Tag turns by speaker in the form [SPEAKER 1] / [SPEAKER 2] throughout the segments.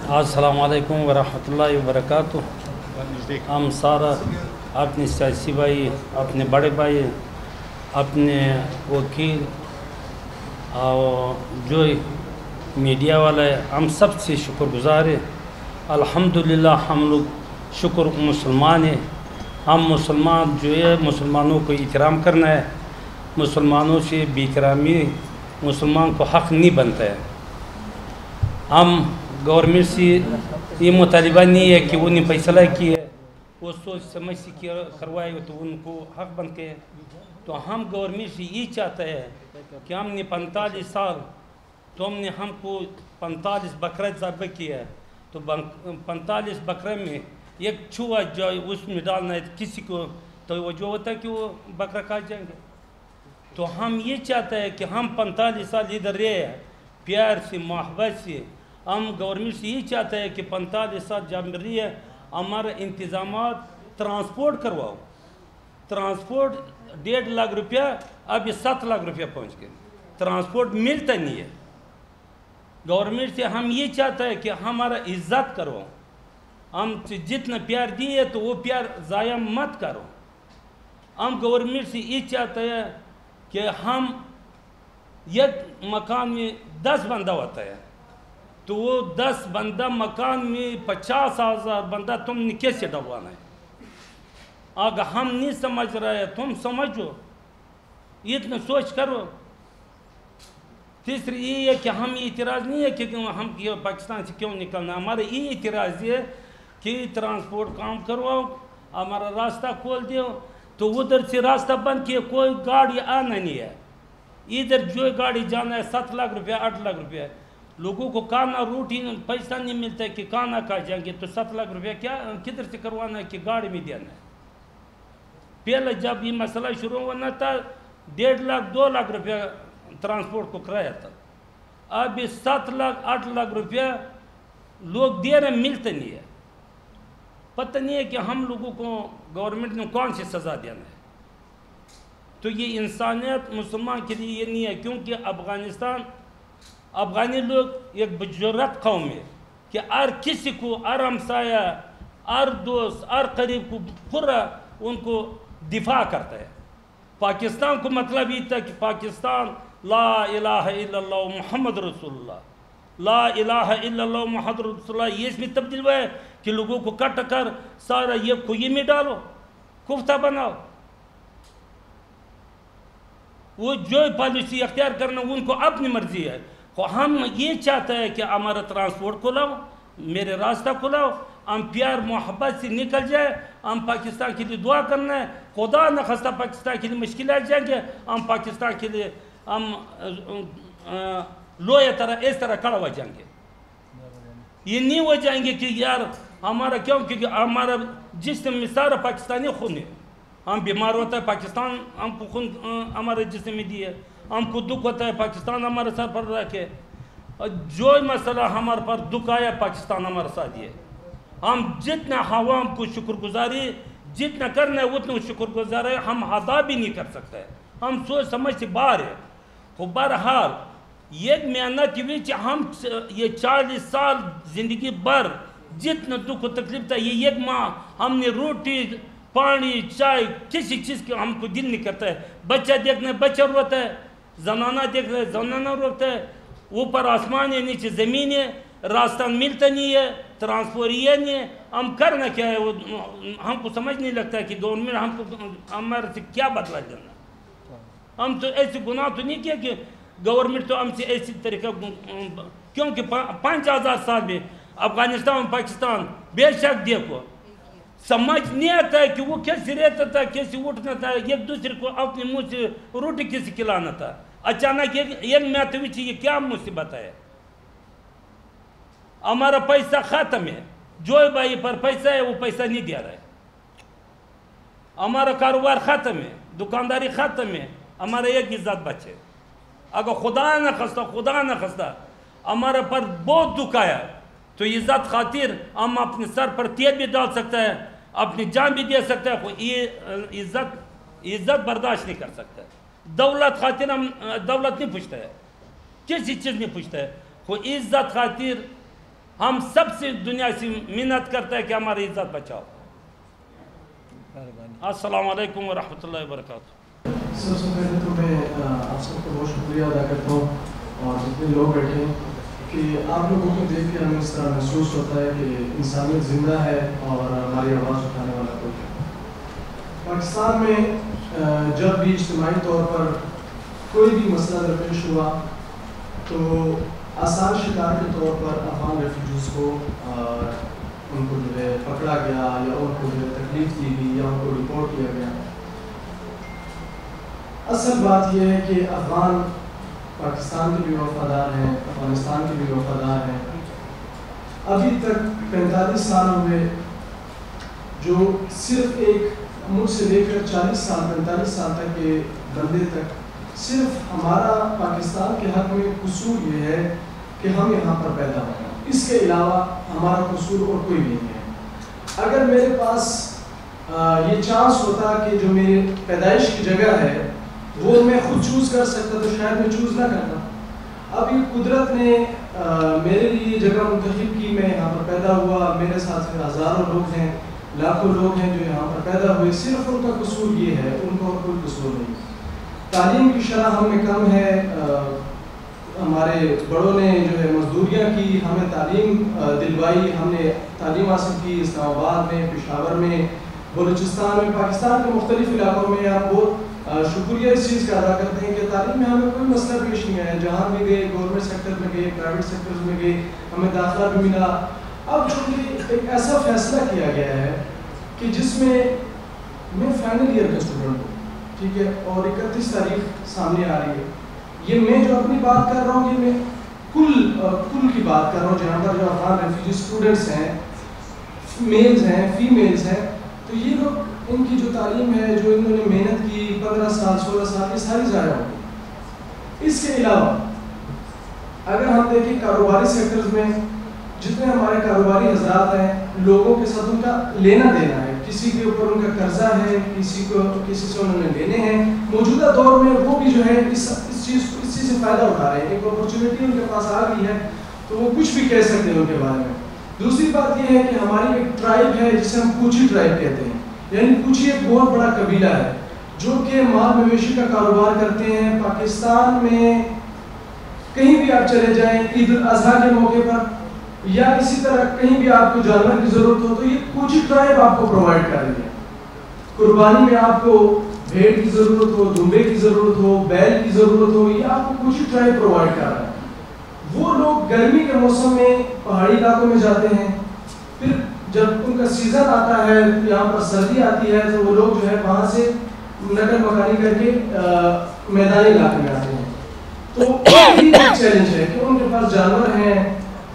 [SPEAKER 1] السلام علیکم ورحمۃ اللہ وبرکاتہ. ہم سارا اپنے سیاسی بھائی، اپنے بڑے بھائی، اپنے وکیل اور جو میڈیا والے، ہم سب سے شکر گزار ہیں. الحمدللہ ہم لوگ شکر مسلمان ہیں. ہم مسلمان جو ہے مسلمانوں کو احترام کرنا ہے. مسلمانوں سے بے احترامی مسلمان کو حق نہیں بنتا ہے. ہم گورنمنٹ سے یہ مطالبہ نہیں ہے کہ انہیں فیصلہ کیا ہے وہ سوچ سمجھ سے کروائے تو ان کو حق بنتے ہیں. تو ہم گورنمنٹ سے یہ چاہتے ہیں کہ ہم نے 45 سال تو ہم کو 45 بکرا ذبح کیا ہے. تو 45 بکرے میں ایک چوہا جو اس میں ڈالنا ہے کسی کو توجہ ہوتا ہے کہ وہ بکرا کھا جائیں گے. تو ہم یہ چاہتے ہیں کہ ہم 45 سال ادھر رہے پیار سے محبت سے. ہم گورنمنٹ سے یہ چاہتے ہیں کہ 45 سال جب رہی ہے ہمارا انتظامات ٹرانسپورٹ کرواؤ. ٹرانسپورٹ 1.5 لاکھ روپیہ اب 7 لاکھ روپیہ پہنچ گئے. ٹرانسپورٹ ملتا نہیں ہے. گورنمنٹ سے ہم یہ چاہتے ہیں کہ ہمارا عزت کرو. ہم جتنا پیار دیے تو وہ پیار ضائع مت کرو. ہم گورنمنٹ سے یہ چاہتے ہیں کہ ہم ایک مکان میں 10 بندہ ہوتا ہے تو وہ 10 بندہ مکان میں 50,000 بندہ تم نے کیسے ڈلوانا ہے. اگر ہم نہیں سمجھ رہے تم سمجھو، اتنا سوچ کرو. تیسری یہ ہے کہ ہم اعتراض نہیں ہے کہ ہم پاکستان سے کیوں نکلنا. ہمارا یہ اعتراض ہے کہ ٹرانسپورٹ کام کرواؤ، ہمارا راستہ کھول دیو. تو ادھر سے راستہ بند کیا، کوئی گاڑی آنا نہیں ہے. ادھر جو گاڑی جانا ہے 7 لاکھ روپیہ 8 لاکھ روپیہ. لوگوں کو کھانا روٹی پیسہ نہیں ملتا ہے کہ کھانا کھا جائیں گے. تو 7 لاکھ روپیہ کیا کدھر سے کروانا ہے کہ گاڑی میں دینا ہے. پہلے جب یہ مسئلہ شروع ہونا تھا 1.5 لاکھ 2 لاکھ روپیہ ٹرانسپورٹ کو کرایہ تھا. اب 7 لاکھ 8 لاکھ روپیہ لوگ دے رہے ملتے نہیں ہے. پتہ نہیں ہے کہ ہم لوگوں کو گورنمنٹ نے کون سی سزا دینا ہے. تو یہ انسانیت مسلمان کے لیے یہ نہیں ہے، کیونکہ افغانی لوگ ایک بجرت قوم ہے کہ ہر کسی کو، ہر ہمسایہ، ہر دوست، ہر قریب کو پورا ان کو دفاع کرتا ہے. پاکستان کو مطلب یہ تھا کہ پاکستان لا الہ الا اللہ محمد رسول اللہ، لا الہ الا اللہ محمد رسول اللہ. یہ اس میں تبدیل ہوا ہے کہ لوگوں کو کٹ کر سارا یہ کوئی میں ڈالو، کفتہ بناؤ. وہ جو پالیسی اختیار کرنا ان کو اپنی مرضی ہے. ہم یہ چاہتے ہیں کہ ہمارا ٹرانسپورٹ کھلاؤ، میرے راستہ کھلاؤ. ہم پیار محبت سے نکل جائے. ہم پاکستان کے لیے دعا کرنا ہے. خدا نخواستہ پاکستان کے لیے مشکلات جائیں گے، ہم پاکستان کے لیے ہم لوہے طرح اس طرح کھڑا ہو جائیں گے. یہ نہیں ہو جائیں گے کہ یار ہمارا کیوں، کیونکہ ہمارا جسم میں سارا پاکستانی خون ہے. ہم بیمار ہوتا ہے پاکستان ہم کو خون ہمارے جسم میں دی ہے. ہم کو دکھ ہوتا ہے پاکستان ہمارے سر پر رکھے. اور جو مسئلہ ہمارے پر دکھ آیا پاکستان ہمارے ساتھ ہے. ہم جتنا عوام کو شکر گزاری جتنا کرنا ہے اتنا شکر گزار ہے. ہم ادا بھی نہیں کر سکتے، ہم سوچ سمجھ سے باہر ہے. تو بہرحال ایک محنت کی ہم یہ 40 سال زندگی بھر جتنا دکھ و تکلیف تھا، یہ 1 ماہ ہم نے روٹی پانی چائے کسی چیز کے ہم کو دل نہیں کرتا ہے. بچہ دیکھنا ہے بچہ روتا ہے، زنانہ دیکھ رہے زنانہ روتا ہے. اوپر آسمان ہے نیچے زمین ہے، راستہ ملتا نہیں ہے، ٹرانسپورٹ یہ نہیں ہے. ہم کرنا کیا ہے وہ ہم کو سمجھ نہیں لگتا ہے کہ گورنمنٹ ہم کو ہمارے سے کیا بدلا دینا. ہم تو ایسے گناہ تو نہیں کیا کہ گورنمنٹ تو ہم سے ایسی طریقہ، کیونکہ 5000 سال میں افغانستان اور پاکستان بے شک دیکھو سمجھ نہیں آتا ہے کہ وہ کیسے رہتا تھا، کیسے اٹھنا تھا، ایک دوسرے کو اپنے منہ سے روٹی کیسے کھلانا تھا. اچانک ایک میاتھ ہوئی یہ کیا مصیبت ہے. ہمارا پیسہ ختم ہے، جو بھائی پر پیسہ ہے وہ پیسہ نہیں دے رہا ہے. ہمارا کاروبار ختم ہے، دکانداری ختم ہے، ہمارا ایک عزت بچے. اگر خدا نہ خواستہ ہمارا پر بہت دکھ آیا تو عزت خاطر ہم اپنے سر پر تیل بھی ڈال سکتے ہیں، اپنی جان بھی دے سکتے ہیں. یہ عزت برداشت نہیں کر سکتے. دولت خاطر ہم دولت نہیں پوچھتے ہیں، کسی چیز نہیں پوچھتے ہیں. عزت خاطر ہم سب سے دنیا سے محنت کرتے ہیں کہ ہماری عزت بچاؤ. السلام علیکم ورحمۃ اللہ وبرکاتہ.
[SPEAKER 2] سب سے پہلے تو میں آپ سب کو بہت شکریہ ادا کرتا ہوں اور جتنے لوگ بیٹھے ہیں کہ آپ لوگوں کو دیکھ کے ہمیں اس طرح محسوس ہوتا ہے کہ انسانیت زندہ ہے اور ہماری آواز اٹھانے والا کوئی ہے. پاکستان میں جب بھی اجتماعی طور پر کوئی بھی مسئلہ درپیش ہوا تو آسان شکار کے طور پر افغان ریفیوجیز کو ان کو جو ہے پکڑا گیا یا ان کو جو ہے تکلیف دی گئی یا ان کو رپورٹ کیا گیا. اصل بات یہ ہے کہ افغان پاکستان کے بھی وفادار ہیں, افغانستان کے بھی وفادار ہیں. ابھی تک 45 سال ہوئے جو صرف ایک مجھ سے لے کر 40 سال 45 سال تک کے بندے تک صرف ہمارا پاکستان کے حق میں قصور یہ ہے کہ ہم یہاں پر پیدا ہوئے. اس کے علاوہ ہمارا قصور اور کوئی نہیں ہے. اگر میرے پاس یہ چانس ہوتا کہ جو میری پیدائش کی جگہ ہے وہ میں خود چوز کر سکتا تو شاید میں چوز نہ کرتا. اب یہ قدرت نے میرے لیے جگہ منتخب کی, میں یہاں پر پیدا ہوا. میرے ساتھ ہزاروں لوگ ہیں, لاکھوں لوگ ہیں جو یہاں پر پیدا ہوئے. صرف ان کا قصور یہ ہے, ان کو کوئی قصور نہیں. تعلیم کی شرح ہم میں کم ہے, ہمارے بڑوں نے جو ہے مزدوریاں کی, ہمیں تعلیم دلوائی, ہم نے تعلیم حاصل کی اسلام آباد میں, پشاور میں, بلوچستان میں, پاکستان کے مختلف علاقوں میں. ہم بہت شکریہ اس چیز کا ادا کرتے ہیں کہ تعلیم میں ہمیں کوئی مسئلہ پیش نہیں آیا. جہاں بھی گئے, گورنمنٹ سیکٹر میں گئے, پرائیویٹ سیکٹرز میں گئے, ہمیں داخلہ بھی ملا. اب چونکہ ایک ایسا فیصلہ کیا گیا ہے کہ جس میں فائنل ایئر کا اسٹوڈنٹ ہوں, ٹھیک ہے, اور 31 تاریخ سامنے آ رہی ہے. یہ میں جو اپنی بات کر رہا ہوں یہ میں کل کی بات کر رہا ہوں. جہاں پر جو افغان ریفیوجی اسٹوڈنٹس ہیں, میلز ہیں, فیمیلز ہیں, تو یہ لوگ ان کی جو تعلیم ہے, جو انہوں نے محنت کی 15 سال 16 سال, یہ ساری ضائع ہو گئی. اس کے علاوہ اگر ہم دیکھیں کاروباری سیکٹرز میں جتنے ہمارے کاروباری حضرات ہیں, لوگوں کے ساتھ ان کا لینا دینا ہے, کسی کے اوپر ان کا قرضہ ہے, کسی سے انہوں نے لینے ہیں. موجودہ دور میں وہ بھی جو ہے اس چیز سے فائدہ اٹھا رہے ہیں. ایک اپرچونیٹی ان کے پاس آ گئی ہے تو وہ کچھ بھی کہہ سکتے ہیں ان کے بارے میں. دوسری بات یہ ہے کہ ہماری ایک ٹرائب ہے جسے ہم کوچی ٹرائب کہتے ہیں, یعنی کوچی ایک بہت بڑا قبیلہ ہے جو کہ مال مویشی کا کاروبار کرتے ہیں. پاکستان میں کہیں بھی آپ چلے جائیں, عید الاضحیٰ کے موقع پر یا اسی طرح کہیں بھی آپ کو جانور کی ضرورت ہو تو یہ کوچی ٹرائب آپ کو پرووائڈ کر رہی ہے. قربانی میں آپ کو بھیڑ کی ضرورت ہو, دمبے کی ضرورت ہو, بیل کی ضرورت ہو, یہ آپ کو کوچی ٹرائب پرووائڈ کر رہا ہے. وہ لوگ گرمی کے موسم میں پہاڑی علاقوں میں جاتے ہیں, پھر جب ان کا سیزن آتا ہے, یہاں پر سردی آتی ہے, تو وہ لوگ جو ہے وہاں سے نقل مکانی کر کے میدانی علاقے میں آتے ہیں. تو یہی ایک چیلنج ہے کہ ان کے پاس جانور ہیں.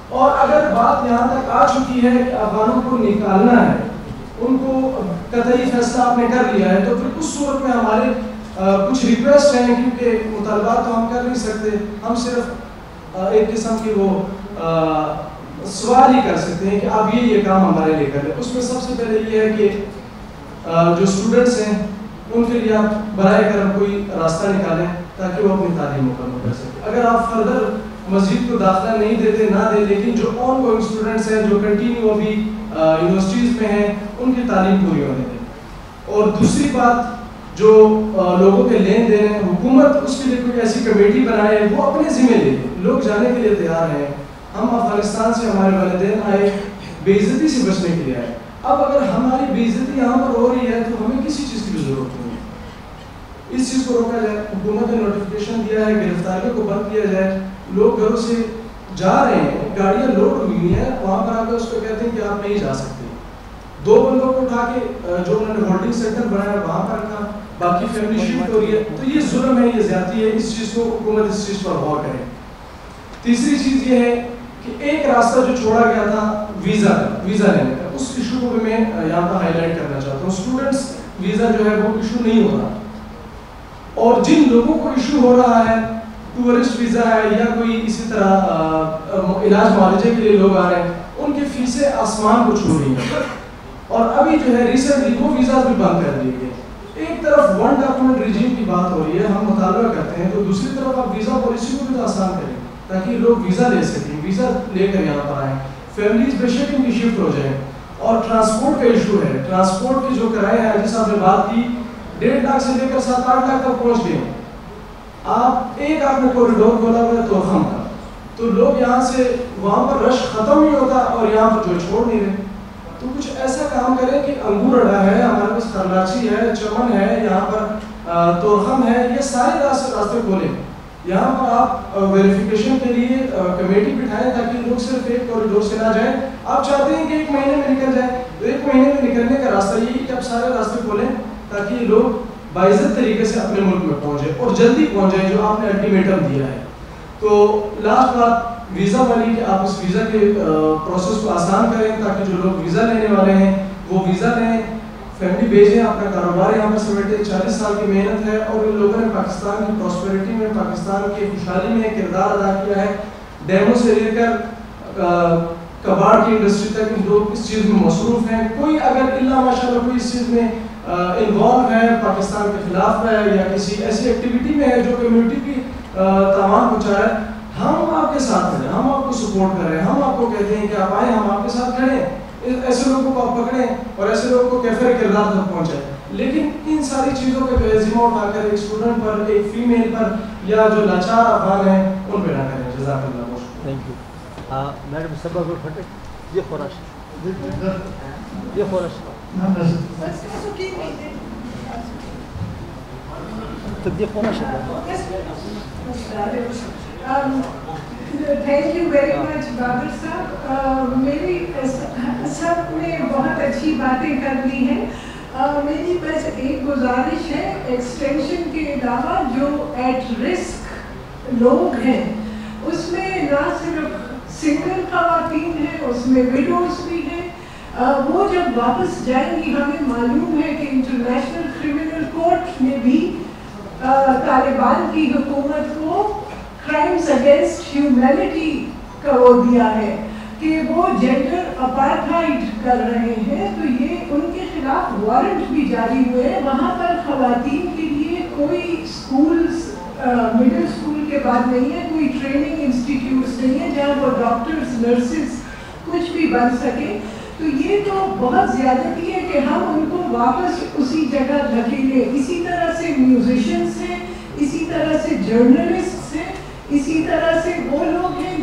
[SPEAKER 2] اور اگر بات یہاں تک آ چکی ہے کہ افغانوں کو نکالنا ہے, ان کو قطعی فیصلہ آپ نے کر لیا ہے, تو پھر اس صورت میں ہمارے کچھ ریکویسٹ ہیں, کیونکہ مطالبات تو ہم کر نہیں سکتے, ہم صرف ایک قسم کی وہ سوال ہی کر سکتے ہیں کہ آپ یہ کام ہمارے لیے کر لیں. اس میں سب سے پہلے یہ ہے کہ جو اسٹوڈنٹس ہیں ان کے لیے آپ برائے کرم کوئی راستہ نکالیں تاکہ وہ اپنی تعلیم مکمل کر سکیں. اگر آپ فردر مسجد کو داخلہ نہیں دیتے نہ دیں, لیکن جو آن گوئنگ اسٹوڈنٹس ہیں جو کنٹینیو ابھی یونیورسٹیز میں ہیں ان کی تعلیم پوری ہونے دیں. اور دوسری بات جو لوگوں کے لین دین ہیں, حکومت اس کے لیے کوئی ایسی کمیٹی بنائے, وہ اپنے ذمہ لے لیں. لوگ جانے کے لیے تیار ہیں. ہم افغانستان سے ہمارے والدین آئے بے عزتی سے بچنے کے لیے آئے. اب اگر ہماری بے عزتی یہاں پر ہو رہی ہے تو ہمیں کسی چیز کی بھی ضرورت نہیں ہے. اس چیز کو روکا جائے. حکومت نے نوٹیفیکیشن دیا ہے, گرفتاریوں کو بند کیا جائے. لوگ گھروں سے جا رہے ہیں, گاڑیاں لوڈ ہوئی ہیں, وہاں پر آ کر اس کو کہتے ہیں کہ آپ نہیں جا سکتے. 2 بندوں کو اٹھا کے جو انہوں نے ہولڈنگ سینٹر بنایا وہاں پر رکھا, باقی فیملی شفٹ ہو رہی ہے. تو یہ ظلم ہے, یہ زیادتی ہے. اس چیز کو حکومت اس چیز پر غور کرے. تیسری چیز یہ ہے کہ ایک راستہ جو چھوڑا گیا تھا ویزا لینے کا, اس ایشو کو بھی میں یہاں پر ہائی لائٹ کرنا چاہتا ہوں. اسٹوڈنٹس ویزا جو ہے وہ ایشو نہیں ہو رہا, اور جن لوگوں کو ایشو ہو رہا ہے ٹورسٹ ویزا ہے یا کوئی اسی طرح علاج معالجے کے لیے لوگ آ رہے ہیں, ان کی فیسیں آسمان کو چھو رہی ہیں. اور ابھی جو ہے ریسنٹلی وہ ویزاز بھی بند کر دیے گئے. ایک طرف ون ڈاکومنٹ ریجیم کی بات ہو رہی ہے, ہم مطالبہ کرتے ہیں, تو دوسری طرف آپ ویزا پالیسی کو بھی تو آسان کریں تاکہ لوگ ویزا لے سکیں, ویزا لے کر یہاں پر آئیں. فیملیز بے شک ان کی شفٹ ہو جائیں. اور ٹرانسپورٹ کا ایشو ہے, ٹرانسپورٹ کے جو کرائے ہیں جس آپ نے بات کی 1.5 لاکھ سے لے کر 7-8 لاکھ تک پہنچ گئے. آپ نے کوریڈور کھولا ہوا ہے تورخم کا, تو لوگ یہاں سے وہاں پر رش ختم نہیں ہوتا اور یہاں پر جو چھوڑ نہیں رہے. تو کچھ ایسا کام کریں کہ انگور اڈا ہے, ہمارے پاس خرلاچی ہے, چمن ہے, یہاں پر تورخم ہے, یہ سارے راستے کھولیں. یہاں پر آپ ویریفیکیشن کے لیے کمیٹی بٹھائیں تاکہ لوگ صرف ایک کوریڈور سے نہ جائیں. آپ چاہتے ہیں کہ 1 مہینے میں نکل جائیں, تو 1 مہینے میں نکلنے کا راستہ یہی کہ آپ سارے راستے کھولیں تاکہ لوگ باعزت طریقے سے اپنے ملک میں پہنچے اور جلدی پہنچ جائیں جو آپ نے الٹیمیٹم دیا ہے. تو لاسٹ بات ویزا والی, کہ آپ اس ویزا کے پروسیس کو آسان کریں تاکہ جو لوگ ویزا لینے والے ہیں وہ ویزا لیں, فیملی بھیجیں, اپنا کاروبار یہاں پر سمیٹیں. 40 سال کی محنت ہے اور ان لوگوں نے پاکستان کی پراسپیرٹی میں, پاکستان کی خوشحالی میں کردار ادا کیا ہے. ڈیمو سے لے کر کباڑ کی انڈسٹری تک لوگ اس چیز میں مصروف ہیں. کوئی اگر اللہ ماشاءاللہ کوئی اس چیز میں انوالو ہے, پاکستان کے خلاف ہے یا کسی ایسی ایکٹیویٹی میں ہے جو کمیونٹی کی تاوان پہنچا ہے, ہم آپ کے ساتھ ہیں, ہم آپ کو سپورٹ کر رہے ہیں, ہم آپ کو کہتے ہیں کہ آپ آئیں, ہم آپ کے ساتھ کھڑے ہیں. ایسے لوگوں کو آپ پکڑیں اور ایسے لوگوں کو کیفر کردار تک پہنچائیں. لیکن ان ساری چیزوں کے ذمہ اٹھا کر ایک اسٹوڈنٹ پر, ایک فیمیل پر یا جو لاچار افغان ہیں ان پہ نہ کریں. جزاک اللہ.
[SPEAKER 3] Thank you. میڈم صبح کو پھٹے یہ خورش
[SPEAKER 4] thank you very much Babar صاحب. میری سب نے بہت اچھی باتیں کر لی ہیں. میری بس ایک گزارش ہے, ایکسٹینشن کے علاوہ جو ایٹ رسک لوگ ہیں اس میں نہ صرف سنگل خواتین ہیں, اس میں ویڈوز بھی ہیں. وہ جب واپس جائیں گی, ہمیں معلوم ہے کہ انٹرنیشنل کرمنل کورٹ نے بھی طالبان کی حکومت کو کرائمز اگینسٹ ہیومینٹی کا وہ دیا ہے کہ وہ جینڈر اپارتھائڈ کر رہے ہیں. تو یہ ان کے خلاف وارنٹ بھی جاری ہوئے ہیں. وہاں پر خواتین کے لیے کوئی اسکولس, مڈل اسکول کے بعد نہیں ہے, کوئی ٹریننگ انسٹیٹیوٹس نہیں ہے جہاں وہ ڈاکٹرز, نرسز کچھ بھی بن سکے. تو یہ تو بہت زیادتی ہے کہ ہم ان کو واپس اسی جگہ دھکیلیں. اسی طرح سے میوزیشنس ہیں, اسی طرح سے جرنلسٹس ہیں, اسی طرح سے وہ لوگ ہیں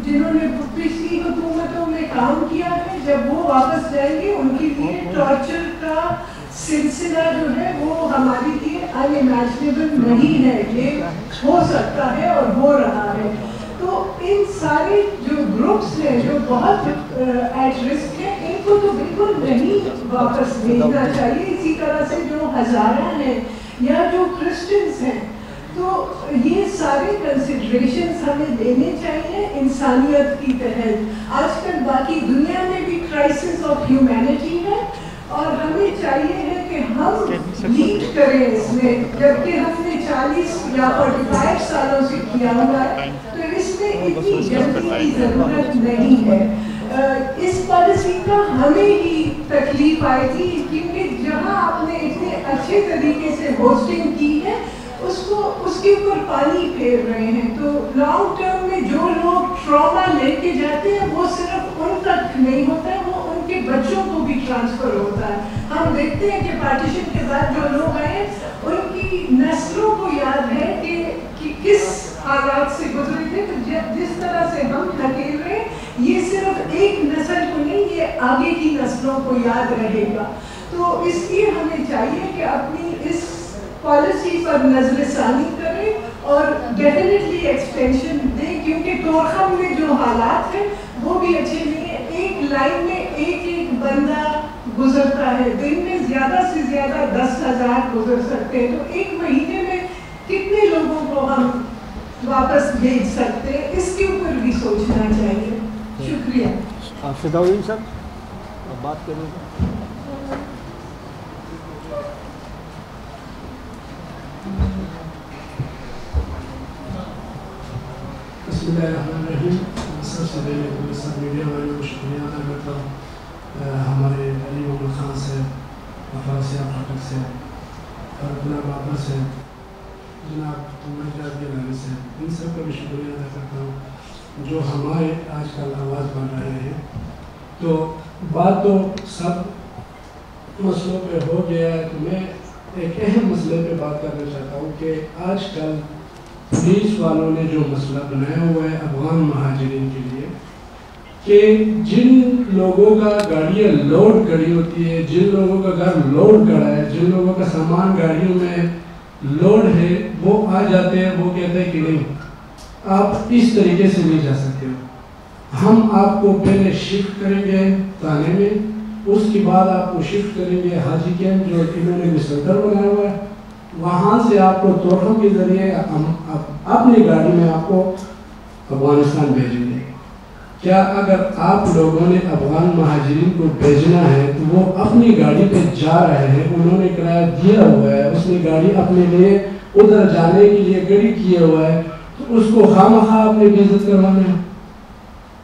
[SPEAKER 4] جنہوں نے پچھلی حکومتوں میں کام کیا ہے. جب وہ واپس جائیں گے ان کے لیے ٹارچر کا سلسلہ جو ہے وہ ہمارے لیے ان امیجنیبل نہیں ہے. یہ ہو سکتا ہے اور ہو رہا ہے. تو ان سارے جو گروپس ہیں جو بہت ایٹ رسک ہیں, ان کو تو بالکل نہیں واپس بھیجنا چاہیے. اسی طرح سے جو ہزارہ ہیں یا جو کرسچنس ہیں, تو یہ سارے کنسیڈریشنز ہمیں دینے چاہیے انسانیت کی تحت. آج کل باقی دنیا میں بھی کرائسس آف ہیومینٹی ہے اور ہمیں چاہیے ہے کہ ہم لیڈ کریں اس میں, جبکہ ہم نے 40 یا 45 سالوں سے کیا ہوا ہے. تو اس میں اتنی جلدی کی ضرورت نہیں ہے. اس پالیسی کا ہمیں ہی تکلیف آئی تھی کیونکہ جہاں آپ نے اتنے اچھے طریقے سے ہوسٹنگ کی ہے اس کے اوپر پانی پھیر رہے ہیں. تو لانگ ٹرم میں جو لوگ ٹراما لے کے جاتے ہیں وہ صرف ان تک نہیں ہوتا ہے, وہ ان کے بچوں کو بھی ٹرانسفر ہوتا ہے. ہم دیکھتے ہیں کہ پارٹیشن کے بعد جو لوگ آئے ان کی نسلوں کو یاد ہے کہ کس حالات سے گزرے تھے. تو جس طرح سے ہم دھکیل رہے ہیں یہ صرف ایک نسل کو نہیں, یہ آگے کی نسلوں کو یاد رہے گا. تو اس لیے ہمیں چاہیے کہ اپنی اس پالیسی پر نظر ثانی کریں اور ڈیفینیٹلی ایکسٹینشن دیں, کیونکہ تورخم میں جو حالات ہیں وہ بھی اچھے نہیں ہیں. ایک لائن میں ایک بندہ گزرتا ہے, دن میں زیادہ سے زیادہ 10,000 گزر سکتے ہیں. تو ایک مہینے میں کتنے لوگوں کو ہم واپس بھیج سکتے ہیں, اس کے اوپر بھی سوچنا چاہیے. شکریہ.
[SPEAKER 3] فداؤدین صاحب بات کریں گے.
[SPEAKER 2] بسم اللہ الرحمن الرحیم. سب سے پہلے سب میڈیا والوں کو شکریہ ادا کرتا ہوں. ہمارے علی محمد خان سے, عفاسیہ فاٹک سے اور جناب بابر سے, جناب عمر جاوید علی سے, ان سب کا بھی شکریہ ادا کرتا ہوں جو ہمارے آج کل آواز بن رہے ہیں. تو بات تو سب مسئلوں پہ ہو گیا ہے، تو میں ایک اہم مسئلے پہ بات کرنا چاہتا ہوں کہ آج کل پولیس والوں نے جو مسئلہ بنایا ہوا ہے افغان مہاجرین کے لیے کہ جن لوگوں کا گاڑیاں لوڈ کھڑی ہوتی ہے، جن لوگوں کا گھر لوڈ کھڑا ہے، جن لوگوں کا سامان گاڑیوں میں لوڈ ہے، وہ آ جاتے ہیں، وہ کہتے ہیں کہ نہیں آپ اس طریقے سے نہیں جا سکتے ہو، ہم آپ کو پہلے شفٹ کریں گے تانے میں، اس کے بعد آپ کو شفٹ کریں گے حاجی کیمپ جو انہوں نے سینٹر بنایا ہوا ہے، وہاں سے آپ کو توڑوں کے ذریعے اپنی گاڑی میں آپ کو افغانستان بھیجیں گے۔ کیا اگر آپ لوگوں نے افغان مہاجرین کو بھیجنا ہے تو وہ اپنی گاڑی پہ جا رہے ہیں، انہوں نے کرایہ دیا ہوا ہے، اس نے گاڑی اپنے لیے ادھر جانے کے لیے گڑی کیا ہوا ہے، تو اس کو خواہ اپنے بےعزت کروانا ہے،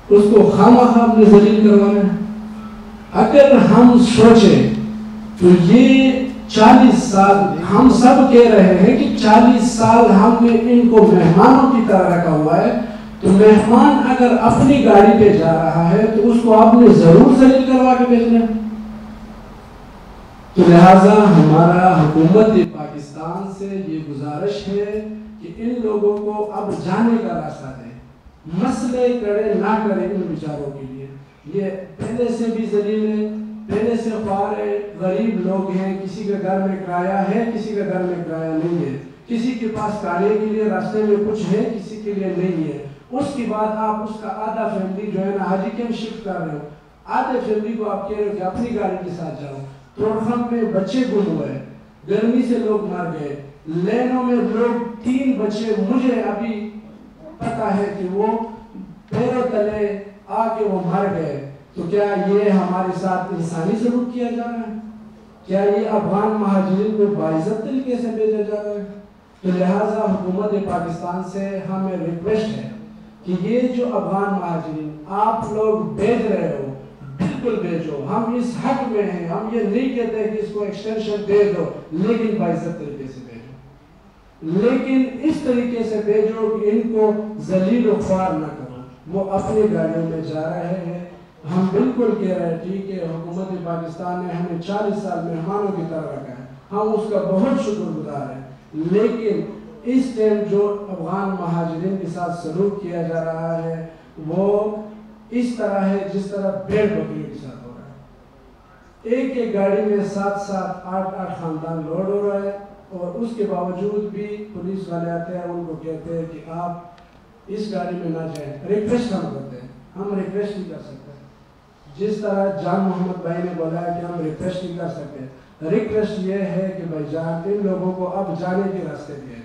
[SPEAKER 2] اس کو خواہ اپنے ذلیل کروانا ہے۔ اگر ہم سوچیں تو یہ 40 سال ہم سب کہہ رہے ہیں کہ 40 سال ہم نے ان کو مہمانوں کی طرح رکھا ہوا ہے، تو مہمان اگر اپنی گاڑی پہ جا رہا ہے تو اس کو آپ نے ضرور ذلیل کروا کے بھیجنا ہے۔ تو لہٰذا ہمارا حکومت پاکستان سے یہ گزارش ہے کہ ان لوگوں کو اب جانے کا راستہ دیں، مسئلے کڑے نہ کریں ان بیچاروں کے لیے، یہ پہلے سے بھی ذلیل ہے، پہلے سے خوار ہے، غریب لوگ ہیں، کسی کے گھر میں کرایہ ہے، کسی کے گھر میں کرایہ نہیں ہے، کسی کے پاس کھانے کے لیے راستے میں کچھ ہے، کسی کے لیے نہیں ہے۔ اس کے بعد آپ اس کا آدھا فیملی جو ہے نا حاجی کیمپ شفٹ کر رہے ہو، آدھے فیملی کو آپ کہہ رہے ہو کہ اپنی گاڑی کے ساتھ جاؤ، توڑخم میں بچے گم ہوئے، گرمی سے لوگ مر گئے، لینوں میں لوگ 3 بچے مجھے ابھی پتا ہے کہ وہ پیروں تلے آ کے وہ مر گئے، تو کیا یہ ہمارے ساتھ انسانی سلوک کیا جا رہا ہے؟ کیا یہ افغان مہاجرین کو باعزت طریقے سے بھیجا جا رہا ہے؟ تو لہٰذا حکومت پاکستان سے ہمیں ریکویسٹ ہے کہ یہ جو افغان مہاجرین آپ لوگ بھیج رہے ہو بالکل بھیجو، ہم اس حق میں ہیں، ہم یہ نہیں کہتے کہ اس کو ایکسٹینشن دے دو، لیکن باعزت طریقے سے بھیجو، لیکن اس طریقے سے بھیجو کہ ان کو ذلیل و خوار نہ کرو، وہ اپنی گاڑیوں میں جا رہے ہیں۔ ہم بالکل کہہ رہے ہیں ٹھیک ہے، حکومت پاکستان نے ہمیں 40 سال مہمانوں کی طرح رکھا ہے، ہم اس کا بہت شکر گزار ہیں، لیکن اس ٹائم جو افغان مہاجرین کے ساتھ سلوک کیا جا رہا ہے وہ اس طرح ہے جس طرح بھیڑ بکریوں کے ساتھ ہو رہا ہے۔ ایک گاڑی میں 7-7 8-8 خاندان لوڈ ہو رہا ہے، اور اس کے باوجود بھی پولیس والے آتے ہیں، ان کو کہتے ہیں کہ آپ اس گاڑی میں نہ جائیں، ریکویسٹ ہم کرتے ہیں، ہم ریکویسٹ نہیں کر سکتے، جس طرح جان محمد بھائی نے بولا ہے کہ ہم ریکویسٹ نہیں کر سکتے، ریکویسٹ یہ ہے کہ بھائی جان ان لوگوں کو اب جانے کے راستے دیے جائیں،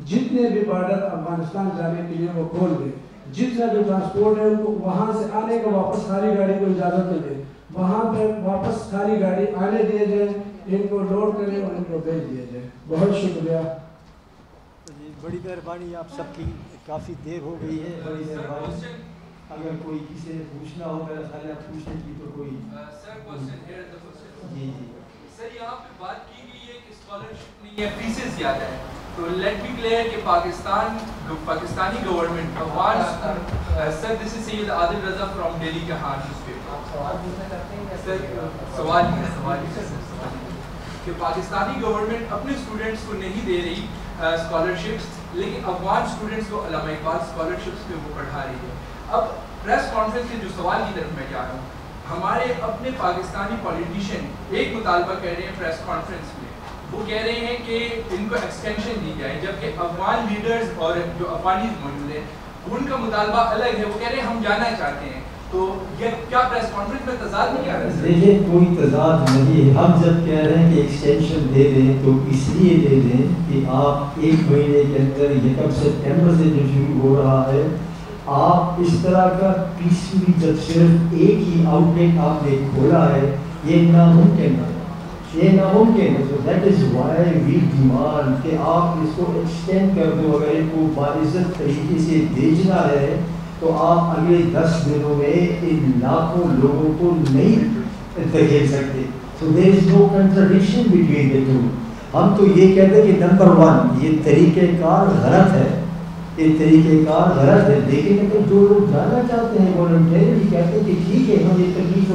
[SPEAKER 2] جتنے بھی بارڈر افغانستان جانے کے لیے وہ کھول دیں، جتنا بھی ٹرانسپورٹ ہے ان کو وہاں سے آنے کا واپس خالی گاڑی کو اجازت دے دیں، وہاں پہ واپس خالی گاڑی آنے دیے جائیں، ان کو لوڈ کریں اور ان کو بھیج دیا جائے۔ بہت شکریہ۔
[SPEAKER 3] بڑی مہربانی آپ سب کی، کافی دیر ہو گئی ہے، بڑی مہربانی۔ اگر کوئی کسی نے پوچھنا ہو میرا خیال ہے پوچھنے کی تو کوئی جی
[SPEAKER 5] سر یہاں پہ بات کی گئی ہے کہ اسکالرشپ نہیں ہے، فیسز زیادہ ہے، تو لیٹ بی کلیئر کہ Pakistani government Afghan sir this is Syed Adil Raza from daily کہان نیوز پیپر، سوال کہ پاکستانی گورنمنٹ اپنے اسٹوڈنٹس کو نہیں دے رہی اسکالرشپس، لیکن افغان اسٹوڈنٹس کو علامہ اقبال اسکالرشپس پہ وہ پڑھا رہی ہے۔ اب پریس کانفرنس کے جو سوال کی طرف میں جا رہا ہوں، ہمارے اپنے پاکستانی پولیٹیشین ایک مطالبہ کہہ رہے ہیں پریس کانفرنس میں، وہ کہہ رہے ہیں کہ ان کو ایکسٹینشن دی جائے، جبکہ افغان لیڈرز اور جو افغانیز موجود ہیں ان کا مطالبہ الگ ہے، وہ کہہ رہے ہیں ہم جانا چاہتے ہیں، تو یہ کیا پریس کانفرنس میں تضاد نہیں آ رہا ہے؟
[SPEAKER 3] دیکھیں کوئی تضاد نہیں ہے، ہم جب کہہ رہے ہیں کہ ایکسٹینشن دے دیں تو اس لیے دے دیں کہ آپ 1 مہینے کے اندر 1 سپٹمبر سے جو شروع ہو رہا ہے، آپ اس طرح کا پیسفلی جب صرف ایک ہی آؤٹ لیٹ آپ نے کھولا ہے، یہ ناممکن ہے، یہ ناممکن ہے۔ So that is why we demand کہ آپ اس کو ایکسٹینڈ کر دو، اگر ان کو باعزت طریقے سے بھیجنا ہے تو آپ اگلے 10 دنوں میں ان لاکھوں لوگوں کو نہیں دھکیل سکتے۔ So there is no contradiction between the two۔ ہم تو یہ کہتے ہیں کہ نمبر 1 یہ طریقہ کار غلط ہے، یہ طریقہ کار غلط ہے، لیکن اگر جو لوگ جانا چاہتے ہیں والنٹیرلی کہتے ہیں کہ ٹھیک ہے ہم یہ تکلیف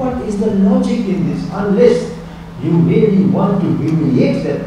[SPEAKER 3] What is the logic in this? Unless you really want to humiliate them.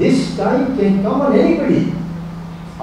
[SPEAKER 3] This time can come on anybody.